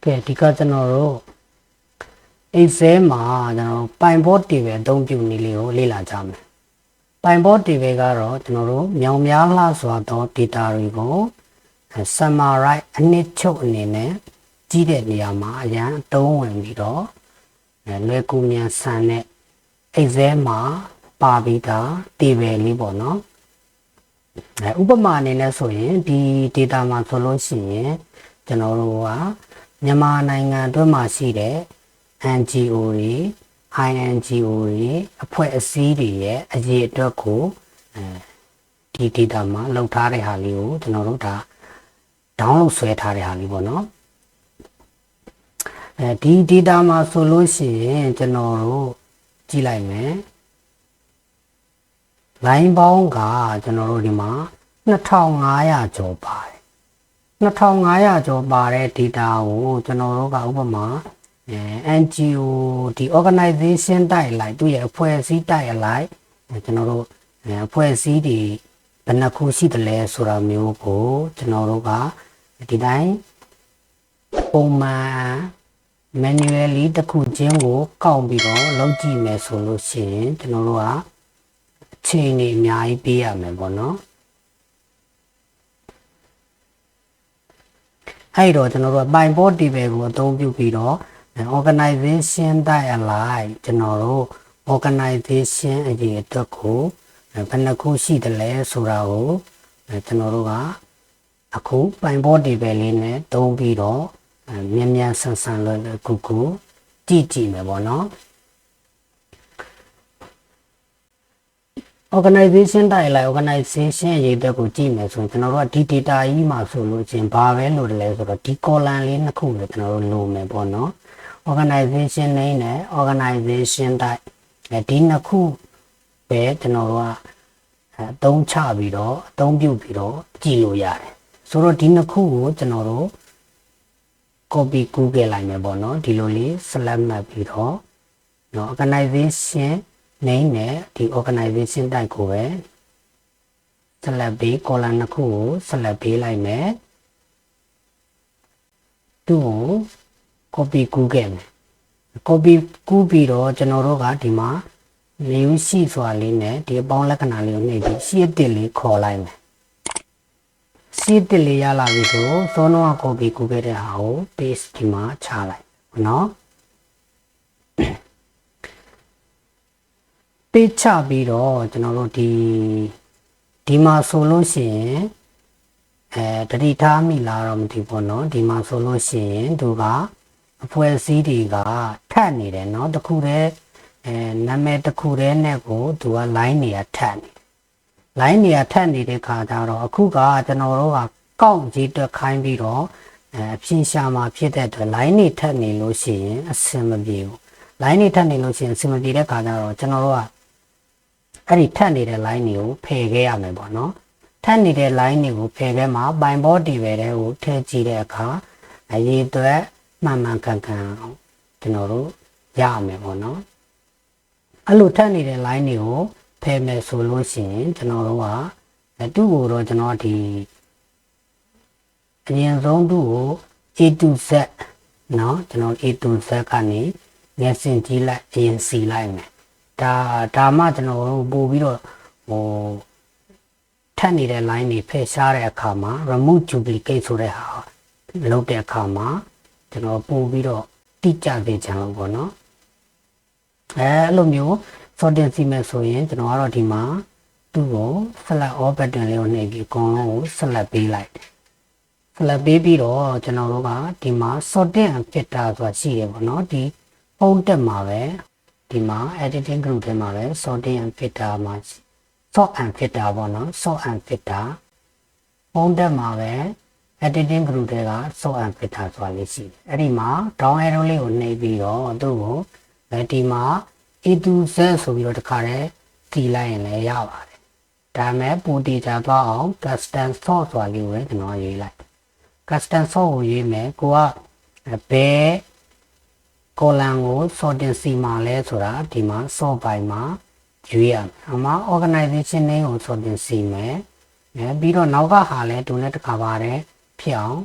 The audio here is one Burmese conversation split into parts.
ကဲဒီကကျွန်တော်တို့ Excel မှာကျွန်တော် Pivot table အသုံးပြုနည်းလေးကိုလေ့လာကြမယ် Pivot table ကတော့ကျွန်တော်တို့မြောင်များလှစွာသော data တွေကို summarize အနှစ်ချုပ်အနေနဲ့ကြီးတဲ့နေရာမှာအရန်အသုံးဝင်ပြီးတော့လွယ်ကူမြန်ဆန်တဲ့ Excel မှာပါပြီးသား table လေးပေါ့နော်ဥပမာအနေနဲ့ဆိုရင်ဒီ data မှာဆိုလို့ရှိရင်ကျွန်တော်တို့ကမြန်မာနိုင်ငံအတွင်းမှာရှိတဲ့ NGO တွေ INGO တွေအဖွဲ့အစည်းတွေရဲ့အရေးအတွက်ကိုဒီ data မှာလောက်ထားတဲ့ဟာလေးကိုကျွန်တော်တို့ဒါ download ဆွဲထားတဲ့ဟာလေးပေါ့နော်ဒီ data မှာဆိုလို့ရှိရင်ကျွန်တော်တို့ကြည့်လိုက်မယ် line ပေါင်းကကျွန်တော်တို့ဒီမှာ2500ကျော်ပါတယ်2500ကျော်ပါတဲ့ data ကိုကျွန်တော်တို့ကဥပမာ NGO ဒီ organization တိုက်လိုက်သူရဲ့အဖွဲ့အစည်းတိုက်လိုက်ကျွန်တော်တို့အဖွဲ့အစည်းတွေဘယ်နှခုရှိတယ်လဲဆိုတာမျိုးကိုကျွန်တော်တို့ကဒီတိုင်းပုံမှန် manually တစ်ခုချင်းကိုကောက်ပြီးတော့လုပ်ကြည့်မယ်ဆိုလို့ရှိရင်ကျွန်တော်တို့ကအချိန်ကြီးအများကြီးပေးရမယ်ပေါ့နော်အဲ့တော့ကျွန်တော်တို့ Pivot table ကိုအသုံးပြုပြီးတော့ organization တိုက်အလိုက်ကျွန်တော်တို့ organization အရေးအတွက်ကိုဘယ်နှခုရှိတယ်လဲဆိုတာကိုကျွန်တော်တို့ကအခု Pivot table လေးနဲ့သုံးပြီးတော့မြန်မြန်ဆန်ဆန်လွယ်လွယ်ကူကူကြည့်မယ်ပေါ့နော် organization တိုက်လိုက် organization အရေးအတွက်ကိုကြည့်မယ်ဆိုရင်ကျွန်တော်တို့ကဒီ data ကြီးမှာဆိုလို့ချင်းဘာပဲလို့လဲဆိုတော့ဒီ column လေးနှစ်ခုလည်းကျွန်တော်တို့လိုမယ်ပေါ့နော် organization name နဲ့ organization တိုက်ဒီနှစ်ခုပဲကျွန်တော်တို့ကအသုံးချပြီးတော့အသုံးပြုပြီးတော့ကြည့်လို့ရတယ်ဆိုတော့ဒီနှစ်ခုကိုကျွန်တော်တို့ copy ကူးခဲ့လိုက်မယ်ပေါ့နော်ဒီလိုလေး select မှတ်ပြီးတော့နော် organization name နဲ့ဒီ organization type ကိုပဲ select ပြီး column နှစ်ခုကို select ပေးလိုက်မယ်သူ့ကို copy ကူးခဲ့မယ် copy ကူးပြီးတော့ကျွန်တော်တို့ကဒီမှာ new sheet ဆိုတာလေးနဲ့ဒီအပေါင်းလက္ခဏာလေးကိုနှိပ်ပြီး sheet တစ်လေးခေါ်လိုက်မယ် sheet တစ်လေးရလာပြီဆိုစောနောက copy ကူးခဲ့တဲ့ဟာကို paste ဒီမှာချလိုက်နော်ပေးချပြီးတော့ကျွန်တော်တို့ဒီမှာဆိုလို့ရှိရင်တတိထားမိလားတော့မသိဘူးเนาะဒီမှာဆိုလို့ရှိရင်သူကအဖွဲ့အစည်းတွေကထပ်နေတယ်เนาะတခုတည်းနာမည်တခုတည်းနဲ့ကိုသူက line နေရထပ်နေ line နေရထပ်နေတဲ့ခါကျတော့အခုကကျွန်တော်တို့ကကောက်ကြီးတွက်ခိုင်းပြီးတော့အပြင်ရှာမှာဖြစ်တဲ့အတွက် line နေထပ်နေလို့ရှိရင်အဆင်မပြေဘူး line နေထပ်နေလို့ရှိရင်အဆင်မပြေတဲ့ခါကျတော့ကျွန်တော်တို့ကအဲ့ဒီထပ်နေတဲ့ line တွေကိုဖယ်ခဲ့ရမယ်ပေါ့နော်ထပ်နေတဲ့ line တွေကိုဖယ်ခဲ့မှာ Pivot table တွေကိုထည့်ကြည့်တဲ့အခါအရေးအတွက်မှန်မှန်ကန်ကန်ကျွန်တော်တို့ရမယ်ပေါ့နော်အဲ့လိုထပ်နေတဲ့ line တွေကိုဖယ်မယ်ဆိုလို့ရှိရင်ကျွန်တော်တို့ကသူ့ကိုတော့ကျွန်တော်ဒီအရင်ဆုံးသူ့ကို A to Z เนาะကျွန်တော် A to Z ကနေငယ်စင်ကြည့်လိုက်အရင်စီလိုက်မယ်ဒါမှကျွန်တော်တို့ပို့ပြီးတော့ထပ်နေတဲ့ line တွေဖယ်ရှားတဲ့အခါမှာ remove duplicate ဆိုတဲ့ဟာလုပ်တဲ့အခါမှာကျွန်တော်ပို့ပြီးတော့တိကျစေချင်လို့ပေါ့နော်အဲ့လိုမျိုး sorting စီမယ်ဆိုရင်ကျွန်တော်ကတော့ဒီမှာသူ့ကို select all button လေးကိုနှိပ်ပြီးအကုန်လုံးကို select ပေးလိုက်တယ် select ပေးပြီးတော့ကျွန်တော်တို့ကဒီမှာ sorting and filter ဆိုတာရှိတယ်ပေါ့နော်ဒီပုံတက်မှာပဲဒီမှာ editing group ထဲမှာပဲ sorting and filter မှာ sort and filter ပေါ့နော် sort and filter ပုံတက်မှာပဲ editing group တွေက sort and filter ဆိုတာလေးရှိတယ်အဲ့ဒီမှာ down arrow လေးကိုနှိပ်ပြီးတော့သူ့ကိုဒီမှာ A to Z ဆိုပြီးတော့တခါတည်းတီးလိုက်ရင်လည်းရပါတယ်ဒါမဲ့ပိုတီချာသွားအောင် custom sort ဆိုတာလေးကိုလည်းကျွန်တော်ရေးလိုက် custom sort ကိုရေးမယ်ကိုကဘယ် column ကို sorting စီမှာလဲဆိုတာဒီမှာ sort by မှာရွေးရမယ်အမှာ organization name ကို sorting စီမယ်ပြီးတော့နောက်ကဟာလဲတူနဲ့တခါပါတယ်ဖြစ်အောင်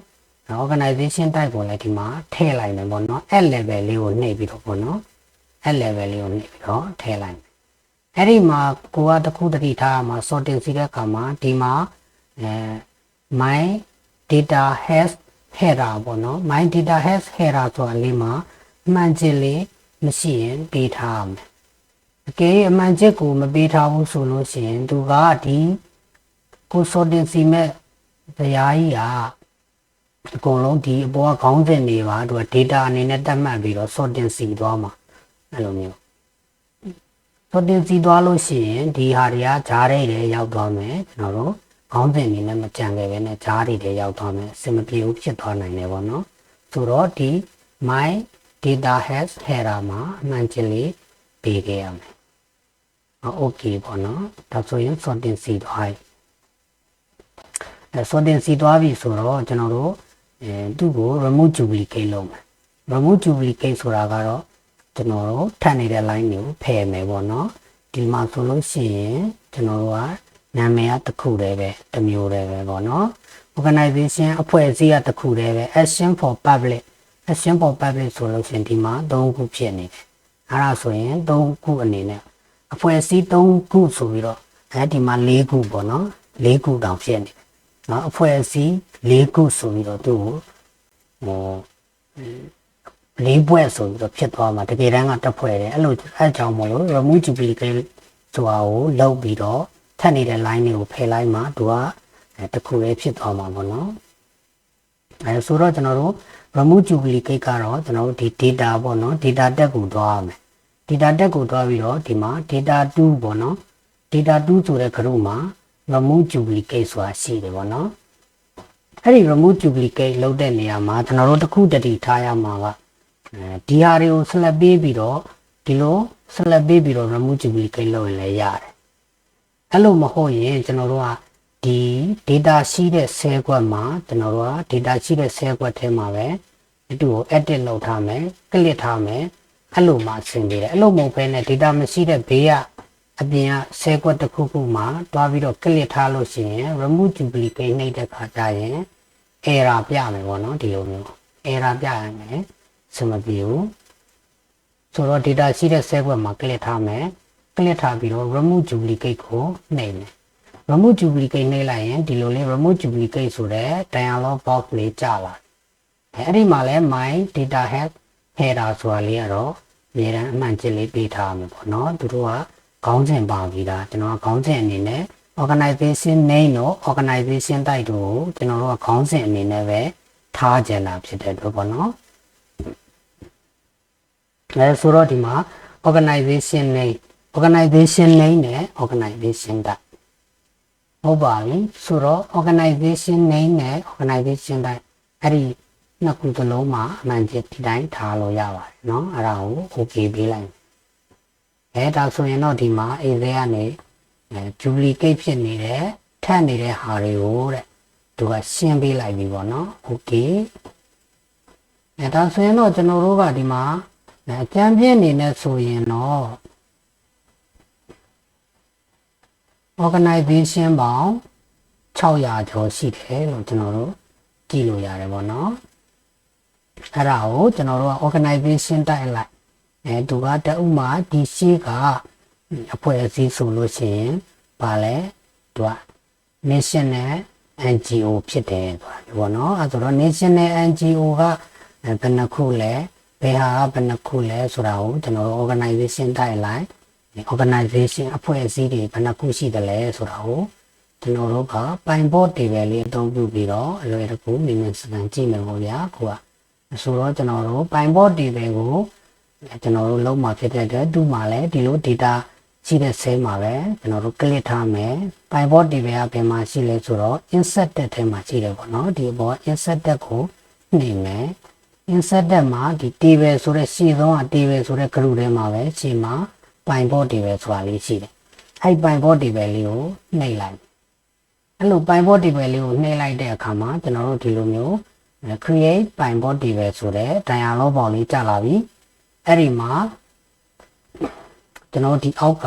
organization type ကိုလည်းဒီမှာထည့်လိုက်မယ်ပေါ့နော် at level လေးကိုနှိပ်ပြီးတော့ပေါ့နော် at level လေးကိုနှိပ်ပြီးတော့ထည့်လိုက်မယ်အဲ့ဒီမှာကိုကတစ်ခုတတိထားမှာ sorting စီတဲ့အခါမှာဒီမှာmy data has header ပေါ့နော် my data has header ဆိုတာလေးမှာအမှန်ကျလေးမရှိရင်ပေးထားမယ်အကယ်၍အမှန်ကျကိုမပေးထားဘူးဆိုလို့ရှိရင်သူကဒီကို sorting စီမဲ့တရားကြီးကအကုန်လုံးဒီအပေါ်ကခေါင်းစဉ်တွေပါသူက data အနေနဲ့တတ်မှတ်ပြီးတော့ sorting စီသွားမှာအဲ့လိုမျိုး sorting စီသွားလို့ရှိရင်ဒီဟာတွေကဂျားတွေရောက်သွားမယ်ကျွန်တော်တို့ခေါင်းစဉ်အနေနဲ့မကြံခဲ့ပဲနဲ့ဂျားတွေရောက်သွားမယ်အဆင်မပြေဘူးဖြစ်သွားနိုင်တယ်ပေါ့နော်ဆိုတော့ဒီ my data has header မှာအမှန်ကျလေးပေးခဲ့ရမယ်okay ပေါ့နော်ဒါဆိုရင် sorting စီသွားsorting စီသွားပြီဆိုတော့ကျွန်တော်တို့သူ့ကို remove duplicate လုပ်မယ် remove duplicate ဆိုတာကတော့ကျွန်တော်တို့ထပ်နေတဲ့ line ကိုဖယ်မယ်ပေါ့နော်ဒီမှာဆိုလို့ရှိရင်ကျွန်တော်တို့ကနာမည်ကတစ်ခုတည်းပဲတစ်မျိုးတည်းပဲပေါ့နော် organization အဖွဲ့အစည်းကတစ်ခုတည်းပဲ action for public ဆိုလို့ရှိရင်ဒီမှာ3ခုဖြစ်နေတယ်အဲ့ဒါဆိုရင်3ခုအနေနဲ့အဖွဲ့အစည်း3ခုဆိုပြီးတော့ဒီမှာ4ခုပေါ့နော်4ခုတောင်ဖြစ်နေတယ်နော်အဖွဲ့အစည်း4ခုဆိုပြီးတော့သူ့ကို4ဘွဲ့ဆိုပြီးတော့ဖြစ်သွားမှာတကယ်တမ်းကတစ်ဖွဲ့တယ်အဲ့လိုအဲ့ကြောင့်မလို့ remove duplicate ဆိုတာကိုလုပ်ပြီးတော့ထပ်နေတဲ့ line တွေကိုဖယ်လိုက်မှသူကတစ်ခုလေးဖြစ်သွားမှာပေါ့နော်ဆိုတော့ကျွန်တော်တို့ remove duplicate ကတော့ကျွန်တော်တို့ဒီ data ပေါ့နော် data tag ကိုသွားရမယ် data tag ကိုသွားပြီးတော့ဒီမှာ data 2ပေါ့နော် data 2ဆိုတဲ့ group မှာ remove duplicate ဆိုတာရှိတယ်ပေါ့နော်အဲ့ဒီ remove duplicate လုပ်တဲ့နေရာမှာကျွန်တော်တို့တစ်ခုတည်းထားရမှာကဒီဟာတွေကို select ပေးပြီးတော့ဒီလို select ပေးပြီးတော့ remove duplicate လုပ်ရင်လည်းရတယ်အဲ့လိုမဟုတ်ရင်ကျွန်တော်တို့ကဒီ data ရှိတဲ့ cell ကွက်မှာကျွန်တော်တို့က data ရှိတဲ့ cell ကွက်ထဲမှာပဲဒီတူကို edit လုပ်ထားမယ် click ထားမယ်အဲ့လိုမှဆင်ပြေတယ်အဲ့လိုမဟုတ်ဘဲနဲ့ data မရှိတဲ့ဘေးကအပြင်က cell ကွက်တစ်ခုခုမှာတွားပြီးတော့ click ထားလို့ရှိရင် remove duplicate နှိပ်တဲ့ခါကျရင် error ပြမယ်ပေါ့နော်ဒီလိုမျိုး error ပြရမယ်စမပြေဘူးဆိုတော့ data ရှိတဲ့ cell ကွက်မှာ click ထားမယ် click ထားပြီးတော့ remove duplicate ကိုနှိပ်မယ် remove duplicate နှိပ်လိုက်ရင်ဒီလိုလေး remove duplicate ဆိုတဲ့ dialog box လေးကြာလာအဲ့ဒီမှာလဲ my data has header ဆိုတာလေးကတော့အများအားအမှန်ကျလေးပေးထားမှာပေါ့နော်သူတို့ကခေါင်းစဉ်ပါပြီးသားကျွန်တော်ကခေါင်းစဉ်အနေနဲ့ organization name တို့ organization type တို့ကိုကျွန်တော်တို့ကခေါင်းစဉ်အနေနဲ့ပဲထားကြတာဖြစ်တဲ့အတွက်ပေါ့နော်ဆိုတော့ဒီမှာ organization name နဲ့ organization type ဟုတ်ပါပြီဆိုတော့ organization name နဲ့ organization type အဲ့ဒီနှစ်ခုသလုံးမှာအမှန်ကျဒီတိုင်းထားလို့ရပါတယ်เนาะအဲ့ဒါကို okay ပေးလိုက်ဒါဆိုရင်တော့ဒီမှာ area ကနေ duplicate ဖြစ်နေတဲ့ထပ်နေတဲ့ဟာတွေကိုတဲ့သူကရှင်းပေးလိုက်ပြီပေါ့เนาะ okay ဒါဆိုရင်တော့ကျွန်တော်တို့ကဒီမှာအကြမ်းပြင်းအနေနဲ့ဆိုရင်တော့ organization ပေါင်း600ကျော်ရှိတယ်လို့ကျွန်တော်တို့ကြည့်လို့ရတယ်ပေါ့နော်အဲ့ဒါကိုကျွန်တော်တို့က organization တိုက်လိုက်သူကတဥမာဒီရှိကအဖွဲ့အစည်းဆိုလို့ရှိရင်ဗာလဲသူက national NGO ဖြစ်တယ်ဆိုတာပေါ့နော်အဲ့ဆိုတော့ national NGO ကဘယ်နှခုလဲဘယ်ဟာကဘယ်နှခုလဲဆိုတာကိုကျွန်တော်တို့ organization တိုက်လိုက် organization အဖွဲ့အစည်းတွေဘယ်နှခုရှိတယ်လဲဆိုတာကိုကျွန်တော်တို့ကပိုင်ဘော့ table လေးအသုံးပြုပြီးတော့အလွယ်တကူမြင်မြင်စံကြည့်မယ်ပေါ့ဗျာခုကဆိုတော့ကျွန်တော်တို့ပိုင်ဘော့ table ကိုကျွန်တော်တို့လုံးမှာဖြစ်တဲ့အတွက်သူ့မှာလည်းဒီလို data ရှိတဲ့ cell မှာပဲကျွန်တော်တို့ click ထားမယ်ပိုင်ဘော့ table ကဘယ်မှာရှိလဲဆိုတော့ insert tab ထဲမှာရှိတယ်ပေါ့နော်ဒီအပေါ် insert tab ကိုနှိပ်မယ် insert tab မှာဒီ table ဆိုတဲ့ရှေ့ဆုံးက table ဆိုတဲ့ group ထဲမှာပဲရှေ့မှာပိုင်ဘော့ table ဆိုတာလေးရှိတယ်အဲ့ပိုင်ဘော့ table လေးကိုနှိပ်လိုက်အဲ့လိုပိုင်ဘော့ table လေးကိုနှိပ်လိုက်တဲ့အခါမှာကျွန်တော်တို့ဒီလိုမျိုး create ပိုင်ဘော့ table ဆိုတဲ့ dialog box လေးကြာလာပြီအဲ့ဒီမှာကျွန်တော်ဒီအောက်က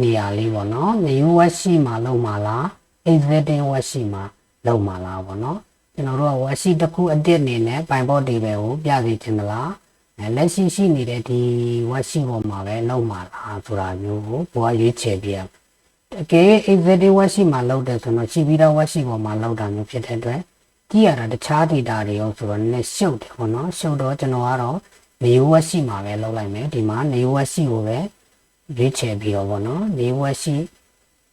နေရာလေးပေါ့နော် new web ရှိမှာလုံးမှာလား existing web ရှိမှာ လောက်မှာလားပေါ့နော်ကျွန်တော်တို့ကဝက်ရှိတစ်ခုအတစ်အနေနဲ့ပိုင်ဘော့ဒီပဲကိုပြစီခြင်းသလားလက်ရှိရှိနေတဲ့ဒီဝက်ရှိပေါ်မှာပဲလောက်မှာလားဆိုတာမျိုးကိုဘွားရွေးချယ်ပြရအကယ် executive ဝက်ရှိမှာလောက်တယ်ဆိုတော့ရှိပြီးတော့ဝက်ရှိပေါ်မှာလောက်တာမျိုးဖြစ်တဲ့အတွက်ကြည့်ရတာတခြား data တွေရောဆိုတော့နည်းနည်းရှုပ်တယ်ပေါ့နော်ရှုပ်တော့ကျွန်တော်ကတော့နေဝက်ရှိမှာပဲလောက်လိုက်မယ်ဒီမှာနေဝက်ရှိကိုပဲရွေးချယ်ပြီးတော့ပေါ့နော်နေဝက်ရှိ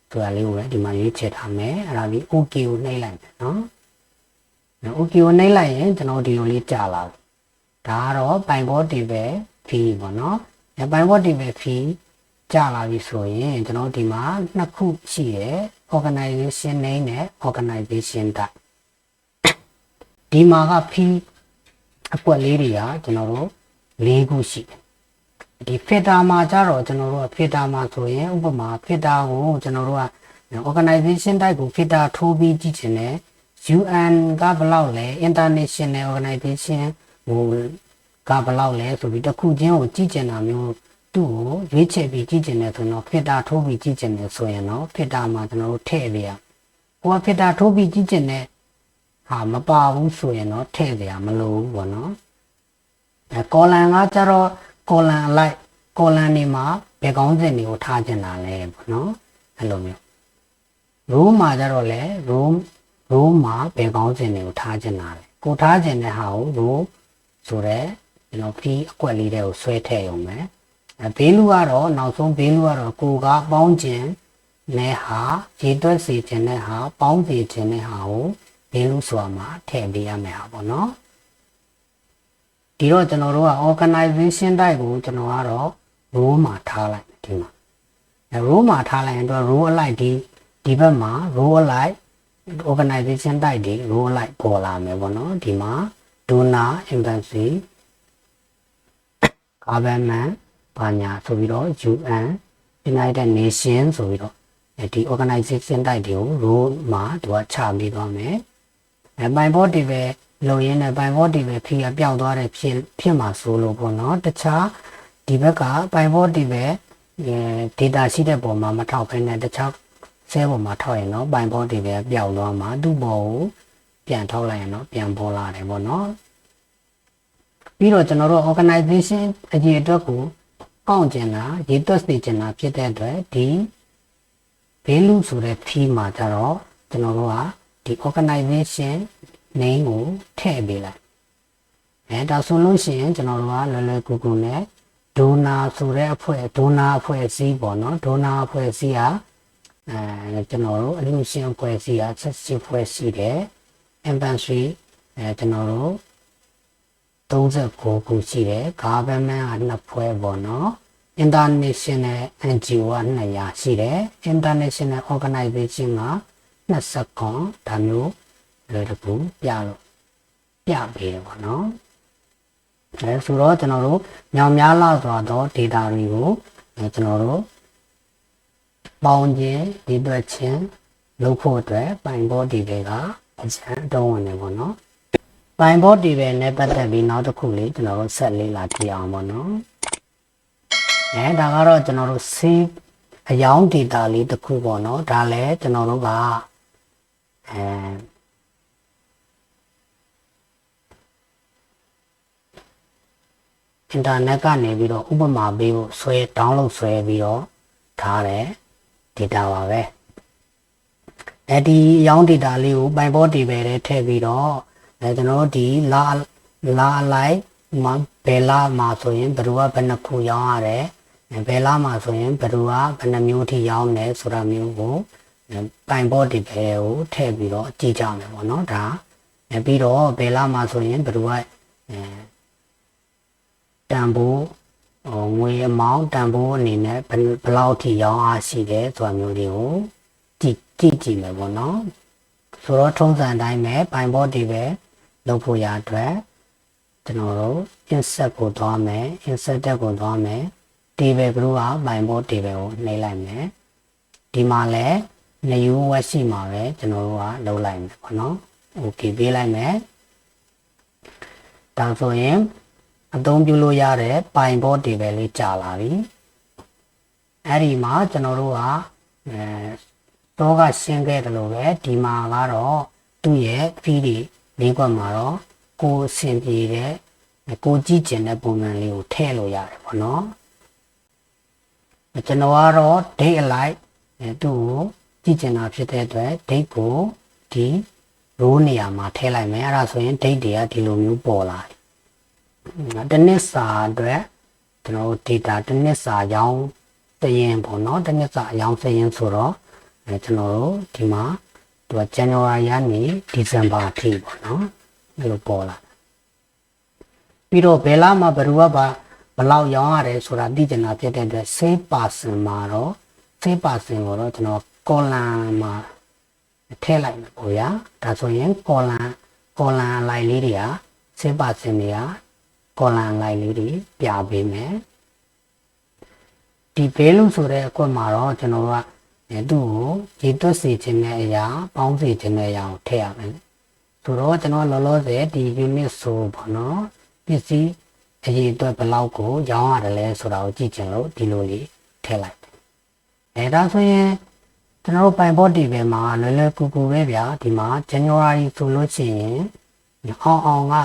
ဆိုတာလေးကိုပဲဒီမှာရွေးချယ်ထားမယ်အဲ့ဒါပြီး OK ကိုနှိပ်လိုက်မယ်နော် OK ကိုနှိပ်လိုက်ရင်ကျွန်တော်ဒီလိုလေးကြာလာပြီဒါကတော့ပိုင်ဘောဒီပဲ fee ပေါ့နော်ပိုင်ဘောဒီပဲ fee ကြာလာပြီဆိုရင်ကျွန်တော်ဒီမှာနှစ်ခုရှိရယ် organization name နဲ့ organization type ဒီမှာက fee အကွက်လေးတွေကကျွန်တော်တို့၄ခုရှိတယ်ဒီ filter မှာကြတော့ကျွန်တော်တို့က filter မှာဆိုရင်ဥပမာ filter ကိုကျွန်တော်တို့က organization type ကို filter ထိုးပြီးကြည့်ချင်တယ် UN ကဘယ်လောက်လဲ international organization ဟိုကဘယ်လောက်လဲဆိုပြီးတစ်ခုချင်းကိုကြည့်ချင်တာမျိုးသူ့ကိုရွေးချယ်ပြီးကြည့်ချင်တယ်ဆိုတော့ filter ထိုးပြီးကြည့်ချင်တယ်ဆိုရင်တော့ filter မှာကျွန်တော်တို့ထည့်ပေးရဟိုက filter ထိုးပြီးကြည့်ချင်တဲ့ဟာမပါဘူးဆိုရင်တော့ထည့်စရာမလိုဘူးပေါ့နော်column ကကြတော့ column လိုက် column တွေမှာဘယ်ကောင်းစဉ်တွေကိုထားချင်တာလဲပေါ့နော်အဲ့လိုမျိုး row မှာကြတော့လေ row မှာဘယ်ကောင်းစဉ်တွေကိုထားချင်တာလဲကိုထားချင်တဲ့ဟာကို row ဆိုတော့ကျွန်တော် fee အကွက်လေးတွေကိုဆွဲထည့်ရုံပဲဘေးလူကတော့နောက်ဆုံးဘေးလူကတော့ကိုကပေါင်းခြင်းနဲ့ဟာရေတွက်စီခြင်းနဲ့ဟာပေါင်းစီခြင်းနဲ့ဟာကိုဘေးလူဆိုတာမှာထည့်ပေးရမယ်ဟာပေါ့နော်ဒီတော့ကျွန်တော်တို့က organization type ကိုကျွန်တော်ကတော့ row မှာထားလိုက်ဒီမှာrow မှာထားလိုက်ရင်တော့ row အလိုက်ဒီဘက်မှာ row အလိုက် organization type တွေ row အလိုက်ပေါ်လာမယ်ပေါ့နော်ဒီမှာ donor embassy government ဘာညာဆိုပြီးတော့ UN United Nations ဆိုပြီးတော့ဒီ organization type တွေကို row မှာသူကချပြီးသွားမယ်ပိုင်ဘော့တွေပဲလုံရင်းနဲ့ပိုင်ဘော့တွေပဲဖီးအပြောက်သွားတဲ့ဖြစ်မှာဆိုလို့ပေါ့နော်တခြားဒီဘက်ကပိုင်ဘော့တွေပဲdata ရှိတဲ့ပုံမှာမထောက်ဖ ೇನೆ တခြား cell ပုံမှာထောက်ရင်တော့ပိုင်ဘော့တွေပဲပျောက်သွားမှာသူ့ဘောကိုပြန်ထောက်လိုက်ရင်တော့ပြန်ပေါ်လာတယ်ပေါ့နော်ပြီးတော့ကျွန်တော်တို့ organization အကြီးအတွက်ကိုကောက်ကျင်တာရေးသွက်စေချင်တာဖြစ်တဲ့အတွက်ဒီ value ဆိုတဲ့ fee မှာကျတော့ကျွန်တော်တို့ကဒီ organization name ကိုထည့်ပေးလိုက်ဒါဆိုလို့ရှိရင်ကျွန်တော်တို့ကလွယ်လွယ်ကူကူနဲ့ donor ဆိုတဲ့အဖွဲ့ donor အဖွဲ့အစည်းပေါ့နော် donor အဖွဲ့အစည်းကကျွန်တော်တို့အလူရှင်အဖွဲ့အစည်းကဆက်ဖွဲ့ရှိတယ် embassy ကျွန်တော်တို့39ခုရှိတယ် government က2ဖွဲ့ပေါ့နော် international NGO က200ရှိတယ် international organization က20ခွန်ဒါမျိုးလွယ်တကူပြပေးတယ်ပေါ့နော်ဆိုတော့ကျွန်တော်တို့မြောင်များလောက်ဆိုတော့ data တွေကိုကျွန်တော်တို့ပေါင်းခြင်းဒီတွက်ခြင်းလုပ်ဖို့အတွက်ပိုင်ဘော့ဒီပဲကအစံအတုံးဝင်နေပေါ့နော်ပိုင်ဘော့ဒီပဲနဲ့ပတ်သက်ပြီးနောက်တစ်ခုလေးကျွန်တော်တို့ဆက်လေးလာကြည့်အောင်ပေါ့နော်ဒါကတော့ကျွန်တော်တို့ save အယောင် data လေးတစ်ခုပေါ့နော်ဒါလည်းကျွန်တော်တို့ကအင်တာနက်ကနေပြီးတော့ဥပမာပေးဖို့download ဆွဲပြီးတော့ထားတယ် data ပါပဲဒီရောင်း data လေးကိုပိုင်ဘော့ဒီပဲထည့်ပြီးတော့ကျွန်တော်တို့ဒီလာလိုက်ဘယ်လာမှာဆိုရင်ဘယ်သူကဘယ်နှခုရောင်းရတယ်ဘယ်လာမှာဆိုရင်ဘယ်သူကဘယ်နှမျိုးထိရောင်းတယ်ဆိုတာမျိုးကိုပိုင်ဘော့ဒီပဲကိုထည့်ပြီးတော့ကြည့်ကြမယ်ပေါ့နော်ဒါပြီးတော့ဘယ်လာမှာဆိုရင်ဘယ်သူကတန်ဖိုးငွေအမောင်းတန်ဖိုးအနေနဲ့ဘယ်လောက်ထိရောင်းအားရှိတယ်ဆိုတာမျိုးတွေကိုကြည့်မယ်ပေါ့နော်ဆိုတော့ထုံးစံတိုင်းပဲပိုင်ဘော့ဒီပဲလုပ်ဖို့ရအတွက်ကျွန်တော်တို့ insert ကိုသွားမယ် insert ကိုသွားမယ် table group ကပိုင်ဘော့ table ကိုနှိပ်လိုက်မယ်ဒီမှာလည်း new web ရှိမှာပဲကျွန်တော်တို့ကလုပ်လိုက်မယ်ပေါ့နော် okay ပေးလိုက်မယ်ဒါဆိုရင်အသုံးပြုလို့ရတဲ့ပိုင်ဘော့ table လေးကြာလာပြီအဲ့ဒီမှာကျွန်တော်တို့ကတော့ကရှင်းခဲ့တယ်လို့ပဲဒီမှာကတော့ သူ့ရဲ့ဖီးတွေလေးခွက်မှာတော့ကိုအဆင်ပြေတဲ့ကိုကြည့်ကျင်တဲ့ပုံစံလေးကိုထည့်လို့ရတယ်ပေါ့နော်ကျွန်တော်ကတော့ date alike သူ့ကိုကြည့်ကျင်တာဖြစ်တဲ့အတွက် date ကိုဒီ row နေရာမှာထည့်လိုက်မယ်အဲ့ဒါဆိုရင် date တွေကဒီလိုမျိုးပေါ်လာတယ်တစ်နှစ်စာအတွက်ကျွန်တော်တို့ data တစ်နှစ်စာရောင်းစရင်ပေါ့နော်တစ်နှစ်စာအရောင်းစရင်ဆိုတော့ကျွန်တော်တို့ဒီမှာသူက January ကနေ December အထိပေါ့နော်အဲ့လိုပေါ်လာပြီးတော့ဘယ်လမှာဘယ်သူကဘလောက်ရောင်းရတယ်ဆိုတာသိချင်တာဖြစ်တဲ့အတွက် save person မှာတော့ save person ကိုတော့ကျွန်တော် column မှာထည့်လိုက်မယ်ပေါ့ဗျာဒါဆိုရင် column line လေးတွေက save person တွေက column line လေးတွေပြပေးမယ်ဒီ value ဆိုတဲ့အကွက်မှာတော့ကျွန်တော်တို့ကသူ့ကိုရေတွက်စေခြင်းတဲ့အရာပေါင်းစေခြင်းတဲ့အရာကိုထည့်ရမယ်ဆိုတော့ကျွန်တော်လောလောဆယ်ဒီ unit ဆိုပေါ့နော်ပစ္စည်းအရေးအတွက်ဘယ်လောက်ကိုရောင်းရတယ်လဲဆိုတာကိုကြည့်ချင်လို့ဒီလိုလေးထည့်လိုက်ဒါဆိုရင်ကျွန်တော်တို့ပိုင်ဘော့ဒီဘယ်မှာလွယ်လွယ်ကူကူပဲဗျာဒီမှာ January ဆိုလို့ရှိရင်အောင်က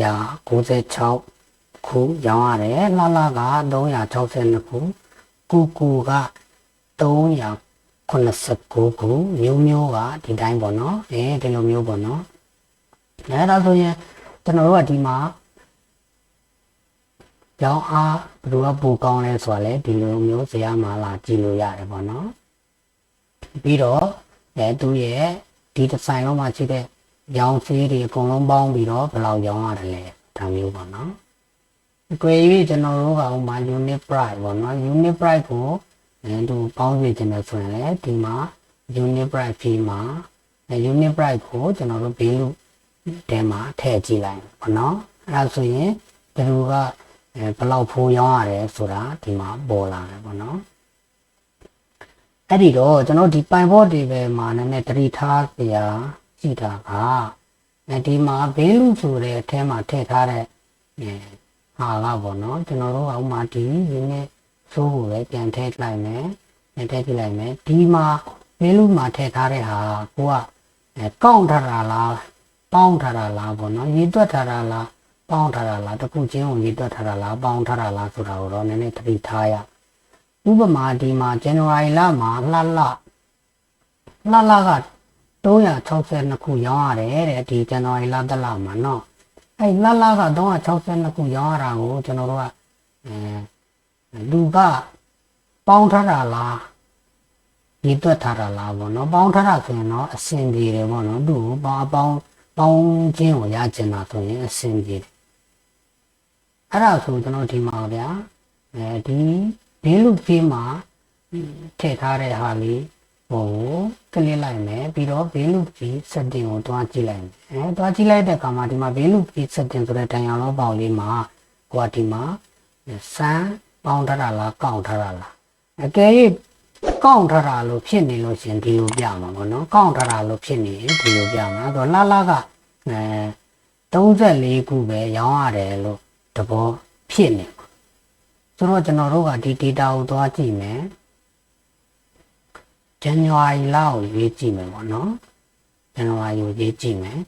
396ခုရောင်းရတယ်လှလှက362ခုကူက389ခုမျိုးကဒီတိုင်းပေါ့နော်ဒီလိုမျိုးပေါ့နော်ဒါဆိုရင်ကျွန်တော်တို့ကဒီမှာရောင်းအားဘယ်လိုပူကောင်းလဲဆိုတာလေဒီလိုမျိုးဇာတ်မှာလာကြည့်လို့ရတယ်ပေါ့နော်ပြီးတော့သူ့ရဲ့ဒီဒီဇိုင်းလုံးမှာရှိတဲ့ရောင်းဆေးတွေအကုန်လုံးပေါင်းပြီးတော့ဘယ်လောက်ရောင်းရတယ်လဲဒါမျိုးပေါ့နော်အကွယ်၍ကျွန်တော်တို့ကဥမာ unit price ပေါ့နော် unit price ကိုသူပေါင်းပြခြင်းနဲ့ဆိုရင်လေဒီမှာ unit price fee မှာ unit price ကိုကျွန်တော်တို့ value တဲမှာထည့်ကြည့်လိုက်ပေါ့နော်အဲ့ဒါဆိုရင်ဘယ်လိုကဘယ်လောက်ဖိုးရောင်းရတယ်ဆိုတာဒီမှာပေါ်လာတယ်ပေါ့နော်အဲ့ဒီတော့ကျွန်တော်ဒီပိုင်ဘော့တွေပဲမှာနည်းနည်းတတိထားစရာရှိတာကဒီမှာ value ဆိုတဲ့အထဲမှာထည့်ထားတဲ့ဟာကပေါ့နော်ကျွန်တော်တို့ကဥမာဒီ unit ဆိုးကိုပဲပြန်ထည့်လိုက်မယ်ထည့်ကြည့်လိုက်မယ်ဒီမှာ value မှာထည့်ထားတဲ့ဟာကိုကကောက်ထားတာလားပေါင်းထားတာလားပေါ့နော်ရေတွက်ထားတာလားပေါင်းထားတာလားတခုချင်းကိုရေတွက်ထားတာလားပေါင်းထားတာလားဆိုတာကိုတော့နည်းနည်းသတိထားရဥပမာဒီမှာ January လမှာလှက362ခုရောင်းရတယ်တဲ့ဒီ January လတစ်လမှာเนาะအဲ့လှက362ခုရောင်းရတာကိုကျွန်တော်တို့ကလူကပေါင်းထားတာလားရေတွက်ထားတာလားပေါ့နော်ပေါင်းထားတာဆိုရင်တော့အဆင်ပြေတယ်ပေါ့နော်သူ့ကိုပေါင်းခြင်းကိုရကျင်တာဆိုရင်အဆင်ပြေတယ်အဲ့ဒါဆိုကျွန်တော်ဒီမှာဗျာဒီဘေးလူဖေးမှာထည့်ထားတဲ့ဟာလေးဟိုကလစ်လိုက်မယ်ပြီးတော့ဘေးလူဖေး setting ကိုတွားကြည့်လိုက်မယ်တွားကြည့်လိုက်တဲ့အခါမှာဒီမှာဘေးလူဖေး setting ဆိုတဲ့တိုင်အောင်လုံးပေါက်လေးမှာကိုကဒီမှာစမ်းပေါင်းထားတာလားကောက်ထားတာလားအကယ်၍ကောက်ထားတာလို့ဖြစ်နေလို့ရှင်ဒီလိုပြမှာပေါ့နော်ကောက်ထားတာလို့ဖြစ်နေရင်ဒီလိုပြမှာဆိုတော့လှက34ခုပဲရောင်းရတယ်လို့သဘောဖြစ်နေဆိုတော့ကျွန်တော်တို့ကဒီ data ကိုသွားကြည့်မယ် January လကိုရွေးကြည့်မယ်ပေါ့နော် January ကိုရွေးကြည့်မယ်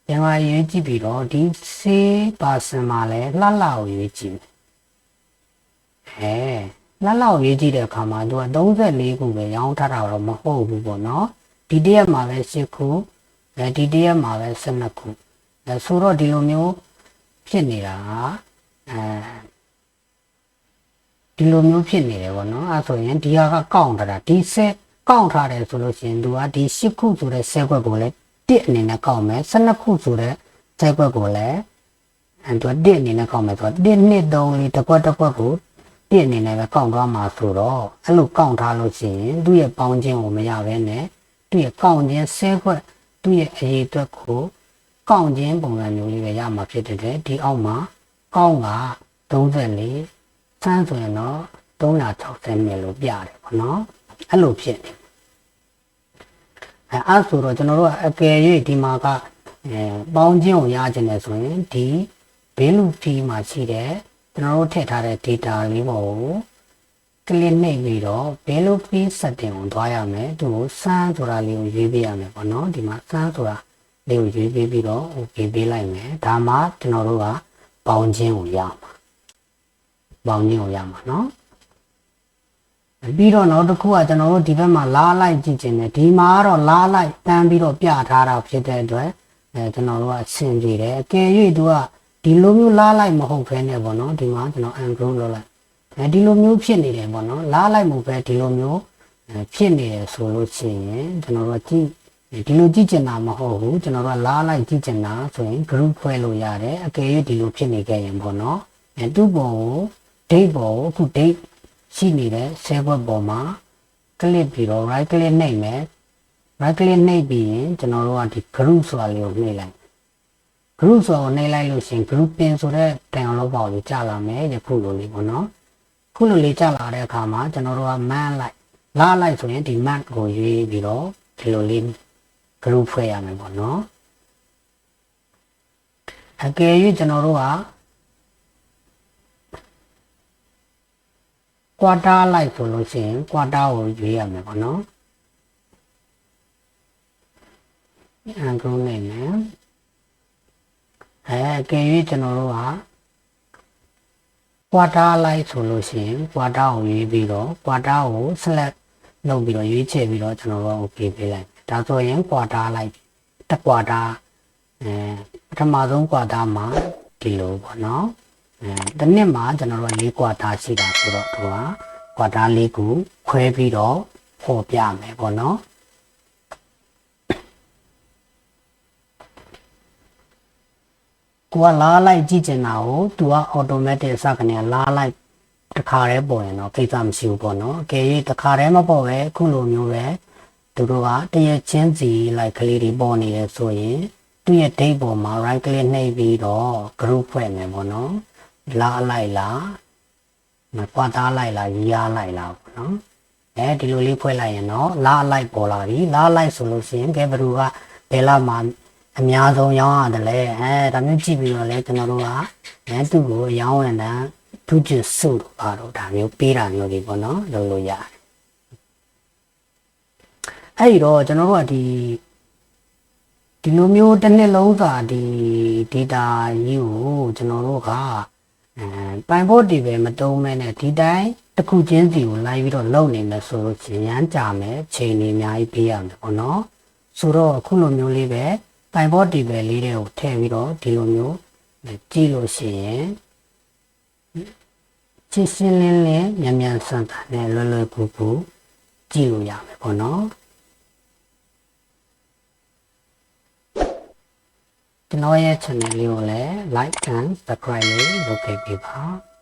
January ရွေးကြည့်ပြီးတော့ဒီ save person မှာလည်းလှကိုရွေးကြည့်မယ်လှကိုရွေးကြည့်တဲ့အခါမှာသူက34ခုပဲရောင်းထားတာတော့မဟုတ်ဘူးပေါ့နော်ဒီတရက်မှာပဲ10ခုဒီတရက်မှာပဲ12ခုဆိုတော့ဒီလိုမျိုးဖြစ်နေတာဒီလိုမျိုးဖြစ်နေတယ်ပေါ့နော်အဲဆိုရင်ဒီဟာကကောက်ထားတာဒီဆက်ကောက်ထားတယ်ဆိုလို့ရှိရင်သူကဒီ10ခုဆိုတဲ့ဆက်ကွက်ကိုလည်း1အနေနဲ့ကောက်မယ်12ခုဆိုတဲ့ဆက်ကွက်ကိုလည်းသူက1အနေနဲ့ကောက်မယ်ဆိုတော့1 2 3 4တစ်ကွက်ကို1အနေနဲ့ပဲကောက်သွားမှာဆိုတော့အဲ့လိုကောက်ထားလို့ရှိရင်သူ့ရဲ့ပေါင်းခြင်းကိုမရဘဲနဲ့သူ့ရဲ့ကောက်ခြင်းဆက်ကွက်သူ့ရဲ့အရေးအတွက်ကိုကောက်ခြင်းပုံစံမျိုးလေးပဲရမှာဖြစ်တဲ့ဒီအောက်မှာကောက်က34စမ်းဆိုရင်တော့360နဲ့လို့ပြတယ်ပေါ့နော်အဲ့လိုဖြစ်နေအဲ့ဆိုတော့ကျွန်တော်တို့ကအကယ်၍ဒီမှာကပေါင်းခြင်းကိုရခြင်းလဲဆိုရင်ဒီဘေးလူဖီမှာရှိတဲ့ကျွန်တော်တို့ထည့်ထားတဲ့ data လေးပေါ့ ကလစ်နှိပ်ပြီးတော့ဘယ်လိုပေးဆက်တင်ကိုသွားရမယ်သူကိုစမ်းဆိုတာလေးကိုရွေးပေးရမယ်ပေါ့နော်ဒီမှာစမ်းဆိုတာလေးကိုရွေးပေးပြီးတော့ okay ပေးလိုက်မယ်ဒါမှကျွန်တော်တို့ကပေါင်းခြင်းကိုရမှာပေါင်းခြင်းကိုရမှာနော်ပြီးတော့နောက်တစ်ခုကကျွန်တော်တို့ဒီဘက်မှာလားလိုက်ကြည့်ခြင်းနဲ့ဒီမှာကတော့လားလိုက်တန်းပြီးတော့ပြထားတာဖြစ်တဲ့အတွက်ကျွန်တော်တို့ကအဆင်ပြေတယ်အကယ်၍သူကဒီလိုမျိုးလားလိုက်မဟုတ်ဘဲနဲ့ပေါ့နော်ဒီမှာကျွန်တော် ungroup လုပ်လိုက်ဒီလိုမျိုးဖြစ်နေတယ်ပေါ့နော်လားလိုက်မှုပဲဒီလိုမျိုးဖြစ်နေတယ်ဆိုလို့ရှိရင်ကျွန်တော်တို့ကြည့်ဒီလိုကြည့်ကျင်တာမဟုတ်ဘူးကျွန်တော်တို့လားလိုက်ကြည့်ကျင်တာဆိုရင် group ဖွဲ့လို့ရတယ်အကယ်၍ဒီလိုဖြစ်နေခဲ့ရင်ပေါ့နော်သူ့ပုံကို date ပုံကိုအခု date ရှိနေတဲ့ server ပေါ်မှာ click ပြီးတော့ right click နှိပ်မယ် right click နှိပ်ပြီးရင်ကျွန်တော်တို့ကဒီ group ဆိုတာလေးကိုနှိပ်လိုက် group ဆိုတာကိုနှိပ်လိုက်လို့ရှိရင် group pin ဆိုတဲ့တိုင်အောင်လောက်ပေါ့လေးကြာလာမယ်ယခုလိုလေးပေါ့နော်ခုလိုလေးကြာလာတဲ့အခါမှာကျွန်တော်တို့က man လိုက်လားလိုက်ဆိုရင်ဒီ man ကိုရွေးပြီးတော့ဒီလိုလေး group ဖွဲ့ရမယ်ပေါ့နော်အကယ်၍ကျွန်တော်တို့ကquarter လိုက်ဆိုလို့ရှိရင် quarter ကိုရွေးရမယ်ပေါ့နော်အန်ကုန်းနေမယ်အကယ်၍ကျွန်တော်တို့က quarter လိုက်ဆိုလို့ရှိရင် quarter ကိုရွေးပြီးတော့ quarter ကို select လုပ်ပြီးတော့ရွေးချယ်ပြီးတော့ကျွန်တော်တို့ okay ပေးလိုက်ဒါဆိုရင် quarter လိုက်တစ် quarter ပထမဆုံး quarter မှာဒီလိုပေါ့နော်တစ်နှစ်မှာကျွန်တော်တို့၄ quarter ရှိတာဆိုတော့သူက quarter ၄ခုခွဲပြီးတော့ဖော်ပြမယ်ပေါ့နော်ကိုကလားလိုက်ကြည့်ချင်တာကိုသူက automatic စကနေလားလိုက်တစ်ခါတည်းပေါ်ရင်တော့ကိစ္စမရှိဘူးပေါ့နော်အကယ်၍တစ်ခါတည်းမပေါ်ပဲခုလိုမျိုးပဲသူတို့ကတရချင်းစီလိုက်ကလေးတွေပေါ်နေတယ်ဆိုရင်သူ့ရဲ့ date ပေါ်မှာ right click နှိပ်ပြီးတော့ group ဖွဲ့မယ်ပေါ့နော်လားလိုက်လားကွာတားလိုက်လားရီးအားလိုက်လားပေါ့နော်ဒီလိုလေးဖွဲ့လိုက်ရင်တော့လားလိုက်ပေါ်လာပြီလားလိုက်ဆိုလို့ရှိရင်ကဲဘယ်သူကဘယ်လာမှာအများဆုံးရောင်းရတယ်လဲဒါမျိုးကြည့်ပြီးတော့လဲကျွန်တော်တို့ကသူ့ကိုရောင်းဝင်တာသူကျစုလို့ပါတော့ဒါမျိုးပေးတာမျိုးတွေပေါ့နော်လုပ်လို့ရတယ်အဲ့တော့ကျွန်တော်တို့ကဒီလိုမျိုးတစ်နှစ်လုံးစာဒီ data ကြီးကိုကျွန်တော်တို့ကပိုင်ဖို့ဒီပဲမတုံးမဲနဲ့ဒီတိုင်းတစ်ခုချင်းစီကိုလိုက်ပြီးတော့လုပ်နေမယ်ဆိုလို့ချင်းရမ်းကြမယ်ချိန်နေအများကြီးပေးရမယ်ပေါ့နော်ဆိုတော့အခုလိုမျိုးလေးပဲပိုင်ဖို့ဒီပဲလေးတွေကိုထည့်ပြီးတော့ဒီလိုမျိုးကြည့်လို့ရှိရင်ရှင်းရှင်းလင်းလင်းမြန်မြန်ဆန်ဆန်နဲ့လွယ်လွယ်ကူကူကြည့်လို့ရမယ်ပေါ့နော်ကျွန်တော်ရဲ့ channel လေးကိုလည်း like and subscribe လေးလုပ်ပေးပါ